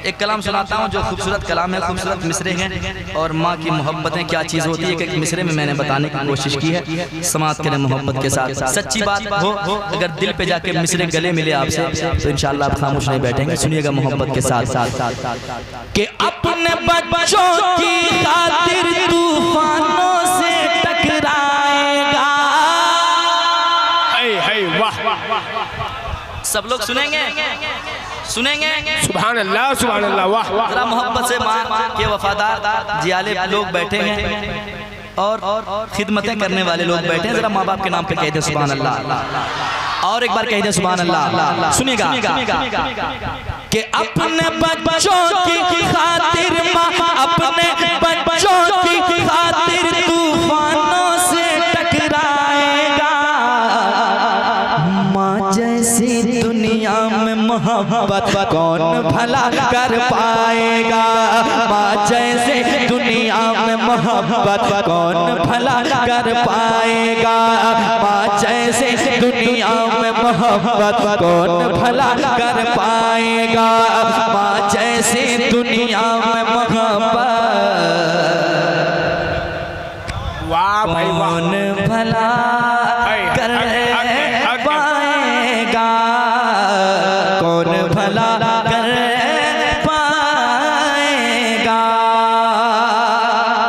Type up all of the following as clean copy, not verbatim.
एक कलाम सुनाता हूँ जो खूबसूरत कलाम है, खूबसूरत मिसरे हैं और माँ की मोहब्बतें क्या चीज़ होती है। एक मिसरे में मैंने बताने की कोशिश की है। समात करें मोहब्बत के साथ, सच्ची बात हो अगर दिल पे जाके मिसरे गले मिले आपसे तो इंशाल्लाह आप खामोश नहीं बैठेंगे। सुनिएगा मोहब्बत के साथ कि अपने बच्चों की खातिर तूफानों से टकराएगा। सब लोग सुनेंगे सुनेंगे। सुभान अल्लाह सुभान अल्लाह। वाह जरा मोहब्बत से माँ के वफादार जियाले लोग बैठे हैं और खिदमतें करने वाले लोग बैठे हैं। जरा माँ बाप के नाम पे कह दे सुभान अल्लाह, और एक बार कह दे सुभान अल्लाह। सुनिएगा कि अपने बच्चों की खातिर माँ अपने बच्चों की खातिर तूफानों से टकराएगा। माँ जैसी दुनिया में मोहब्बत कौन भला कर पाएगा। माँ जैसे दुनिया में मोहब्बत कौन भला कर पाएगा। माँ जैसे दुनिया में मोहब्बत कौन भला कर पाएगा। माँ जैसे दुनिया में मोहब्बत वाह भाई कौन भला कर पाएगा। कौन भला कर पाएगा।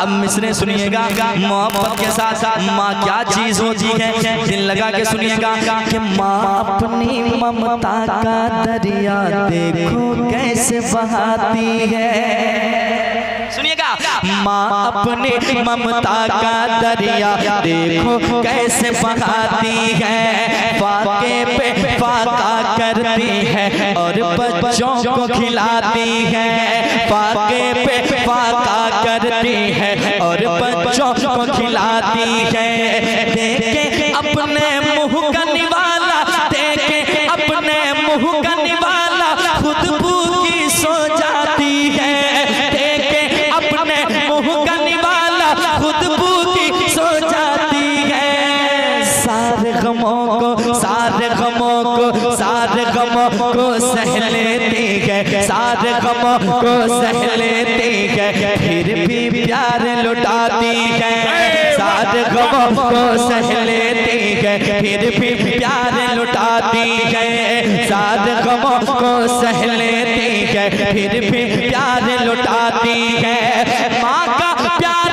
अब मिसरे सुनिएगा मोहब्बत के साथ साथ माँ क्या चीज होती है, दिल लगा के सुनिएगा कि माँ अपनी ममता का दरिया देखो कैसे बहाती है। सुनिएगा माँ अपनी ममता का दरिया देखो कैसे बहाती है। फाके पे फाका करती है और बच्चों को खिलाती है। फाके पे फाका करती है और बच्चों को खिलाती है। देखे अपने मुँह का निवाला, देखे अपने मुँह का निवाला खुद भूखी सो जाती है। देखे अपने मुँह का निवाला खुद भूखी सो जाती है। सारे गमों को सारे गमों को सारे गमों को सह लेती है। सारे गमों को सह लेती है फिर भी प्यार लुटाती है। सारे गमों को सह लेती है फिर भी प्यार लुटाती है। सारे गमों को सह लेती है फिर भी प्यार लुटाती है। माँ का प्यार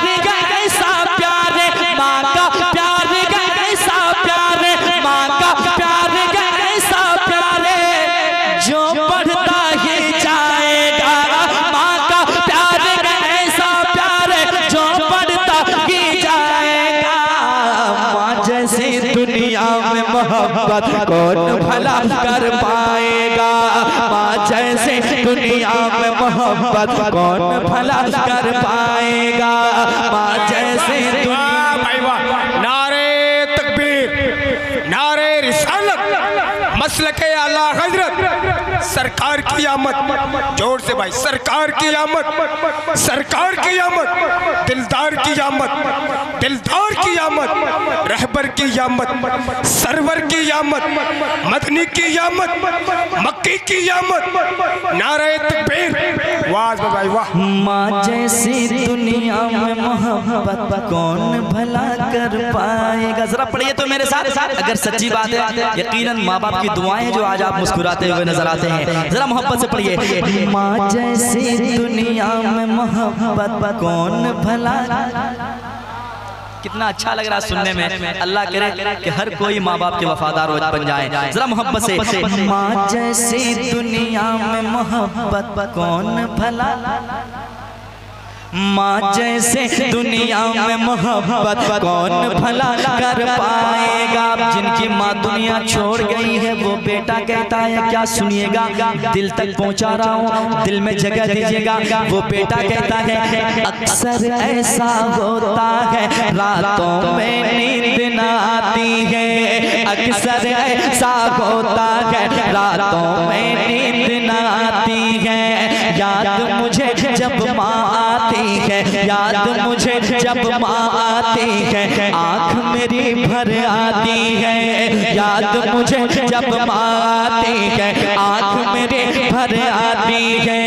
ऐसा प्यार, माँ का प्यार ऐसा प्यार, माँ का प्यार ऐसा प्यार जो बढ़ता ही जाएगा। माँ का प्यार ऐसा प्यार जो बढ़ता ही जाएगा। माँ जैसी दुनिया में मोहब्बत कौन भला कर पाएगा। माँ जैसे दुनिया में मोहब्बत कौन भला कर पाएगा। माँ जैसे भाई वाह। नारे तकबीर, नारे रिसालत, मसलके आला हजरत, सरकार की आमद। जोर से भाई, सरकार की आमद, सरकार की आमद, दिलदार की आमद, दिलदार की आमद, रहबर की आमद, सरवर की आमद, मदनी की आमद, मक्की की आमद। नारे तकबीर, वाह भाई वाह। माँ जैसी दुनिया में मोहब्बत कौन भला कर पाएगा। जरा पढ़िए तो मेरे साथ। अगर सच्ची बात है यकीनन माँ बाप की दुआएं जो आज आप मुस्कुराते हुए नजर आते हैं। जरा मोहब्बत से पढ़िए। माँ जैसी दुनिया में मोहब्बत कौन भला। कितना अच्छा लग रहा है सुनने में। अल्लाह करे कि हर कोई माँ बाप के वफादार बन जाए। जरा मोहब्बत से। माँ जैसी दुनिया में मोहब्बत कौन भला। माँ जैसे दुनिया में मोहब्बत कौन भला कर पाएगा। जिनकी माँ दुनिया छोड़ गई है वो बेटा कहता है क्या। सुनिएगा दिल तक पहुँचा रहा हूँ, दिल में जगह दीजिएगा। वो बेटा कहता है अक्सर ऐसा होता है रातों में नींद न आती है। अक्सर ऐसा होता है रातों में नींद न आती है। याद मुझे जब माँ आती है, याद मुझे जब माँ आती है, आँख मेरी भर आती है। याद मुझे जब माँ आती है, आँख मेरी भर आती है।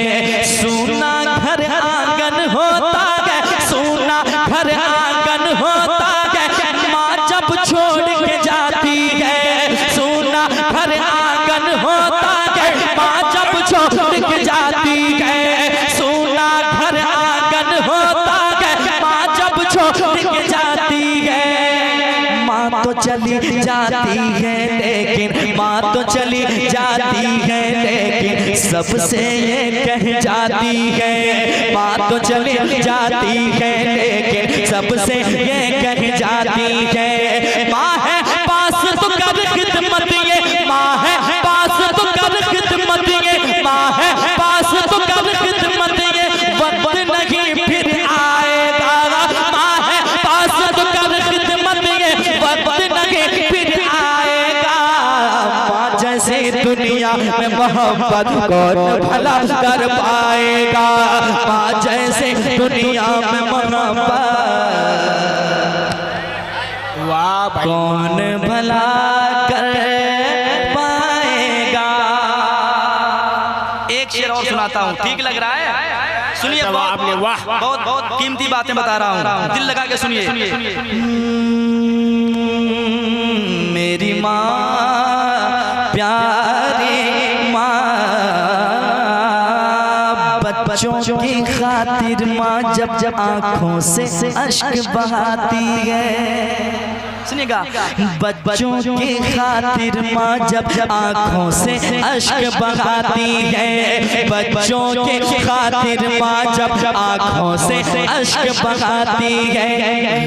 चली जाती है लेकिन माँ तो चली जाती है लेकिन सबसे ये कह जाती है। माँ तो चली जाती है लेकिन सबसे ये कह जाती है। माँ है पास तो कर खिदमत ये, माँ है पास तो कर खिदमत ये, माँ है पास तो कर खिदमत ये, वक्त नहीं फिर आएगा। माँ है पास तो कर खिदमत ये, वक्त नहीं फिर आएगा। माँ जैसे दुनिया में मोहब्बत कौन भला कर पाएगा। माँ जैसे दुनिया में मोहब्बत वाह भाई, कौन भला कर पाएगा। एक शेर और सुनाता हूँ, ठीक लग रहा है? सुनिए, आपने वाह बहुत बहुत कीमती बातें बता रहा हूँ, दिल लगा के सुनिए। मेरी माँ प्यारी माँ, बच्चों की खातिर माँ जब जब आँखों से अश्क बहाती है। सुनिएगा, बच्चों की खातिर माँ जब जब आँखों से अश्क बहाती है। बच्चों की खातिर माँ जब जब आँखों से अश्क बहाती है।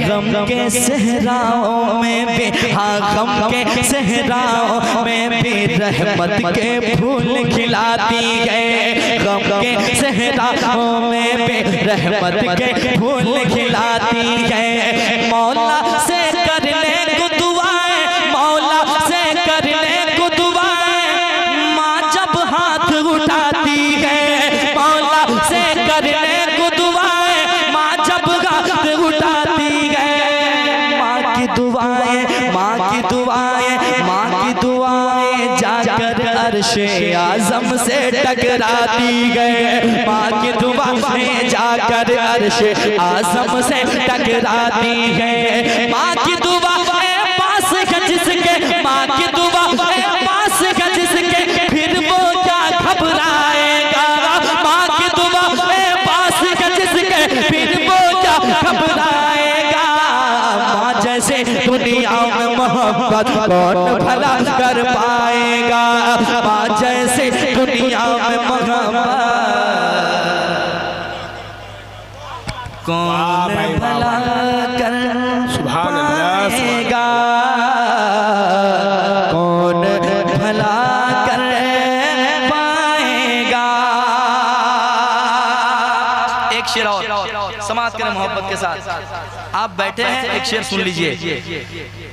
गम के सहराओं में भी, हाँ गम के सहराओं में भी रहमत के फूल खिलाती है। गम के सहराओं में भी रहमत के फूल खिलाती है। मौला से करने को दुआएं, मौला से करने को दुआएं, माँ जब हाथ उठाती है। मौला से करने को दुआएं, माँ जब हाथ उठाती है। माँ की दुआएं, माँ की दुआएं, माँ की दुआएं जाकर अर्शे आज़म से टकराती है। माँ की दुआएं जाकर अर्शे आज़म से टकराती है। माँ की दुआएं पास है जिसके, माँ की दुआएं पास है जिसके, फिर वो क्या घबराएगा। माँ की दुआएं पास है जिसके, फिर वो क्या घबराएगा। माँ जैसे दुनिया में मोहब्बत कौन भला कर पाएगा। माँ जैसे दुनिया में मोहब्बत कौन भला कर पाएगा। कौन भला कर पाएगा। एक शेर और समाप्त करें मोहब्बत के साथ। आप बैठे हैं, एक शेर सुन लीजिए।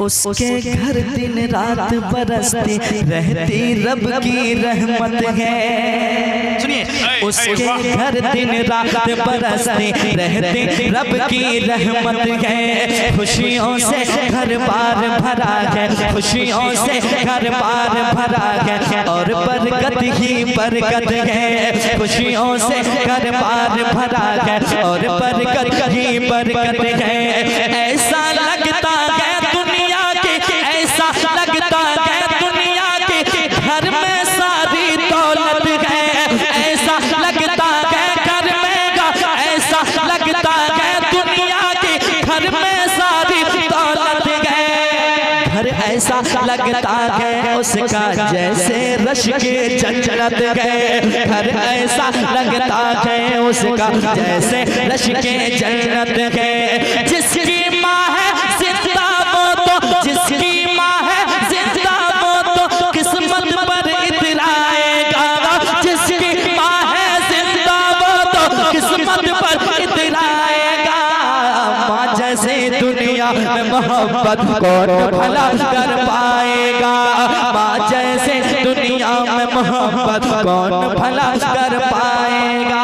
उसके घर दिन रात बरसती रहती रब की रहमत है। सुनिए, उसके घर दिन रात बरसती रहती रब की रहमत है। खुशियों से घर बार भरा है, खुशियों से घर बार भरा है, और बरकत ही बरकत है। खुशियों से घर बार भरा है, और बरकत ही बरकत है। ऐसा लगता है दुनिया के, ऐसा लगता है दुनिया के घर में सारी दौलत है। ऐसा लगता है घर में का, ऐसा लगता है दुनिया के घर में सारी दौलत है। घर ऐसा लगता है उसका जैसे रश के जन्नत है। घर ऐसा लगता है उसका जैसे रश के जन्नत है। जिसकी माँ है जिंदा वो तो, जिसकी माँ है जिंदा वो तो किस्मत पर इतराएगा। जिसकी माँ है जिंदा वो तो किस्मत पर इतराएगा। माँ जैसे दुनिया में मोहब्बत कौन भला कर पाएगा। माँ जैसे दुनिया में मोहब्बत कौन भला कर पाएगा।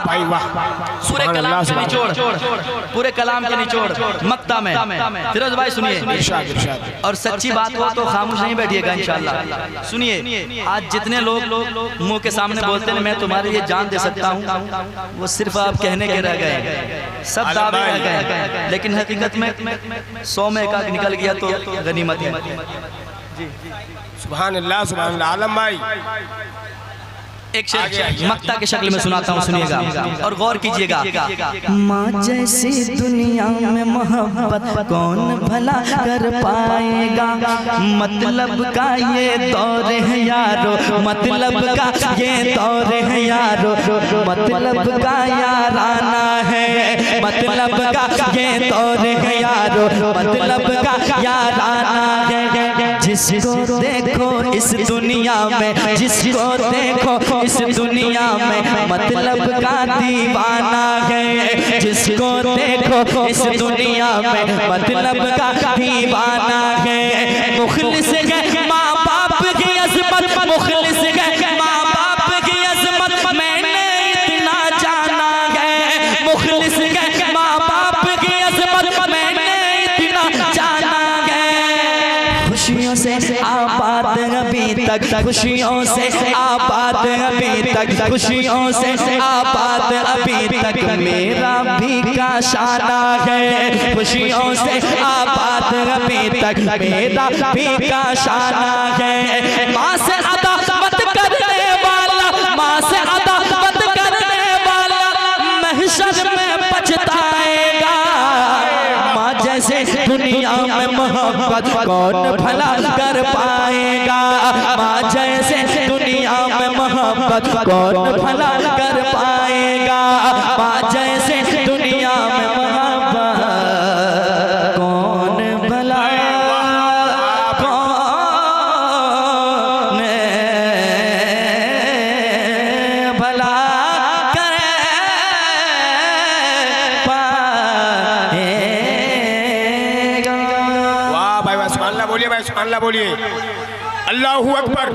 भाई वाह, पूरे कलाम के निचोड़, पूरे कलाम के निचोड़ मक्ता में। फिरोज भाई सुनिए, और सच्ची बात हो तो खामोश नहीं बैठिएगा इंशाल्लाह। सुनिए, आज जितने लोग मुंह के सामने बोलते हैं मैं तुम्हारे लिए जान दे सकता हूँ, वो सिर्फ आप कहने के रह गए, सब दावे रह गए, लेकिन हकीकत में 100 में एक निकल गया तो गनीमत है। सुभान अल्लाह, सुभान अल्लाह। आलम भाई एक शेर मक्ता के शक्ल में सुनाता हूँ, सुनिएगा और गौर कीजिएगा। माँ जैसी दुनिया में मोहब्बत कौन भला कर पाएगा, मतलब का ये दौर है यारो, मतलब का ये दौर है यारो, मतलब का याराना है, मतलब का ये दौर है यारो, मतलब का याराना है। जिसको देखो इस दुनिया में, जिसको देखो इस दुनिया में, मतलब का दीवाना है। जिसको देखो इस दुनिया में, मतलब का दीवाना है। मुखलिस है माँ बाप की अज़मत, मुखलिस है माँ बाप की अज़मत, मैंने इतना जाना है। मुखलिस है माँ बाप की अज़मत, मैंने इतना जाना है। खुशियों से आबाद अभी तक, खुशियों से आबाद अभी तक, खुशियों से आबाद अभी तक मेरा भी का शाना है। खुशियों से आबाद अभी तक मेरा भी का शाना है। माँ से अदावत करने वाला, माँ से अदावत करने वाला महशर में पछताएगा। माँ जैसे दुनिया में मोहब्बत कौन भला कर पाएगा, माँ जैसे दुनिया में मोहब्बत कौन भला कर पाएगा। माँ जैसे दुनिया में मोहब्बत कौन भला कौन भला कर पाएगा। वाह भाई वाह, सुभान अल्लाह बोलिए भाई, सुभान अल्लाह बोलिए। अल्लाहू अकबर।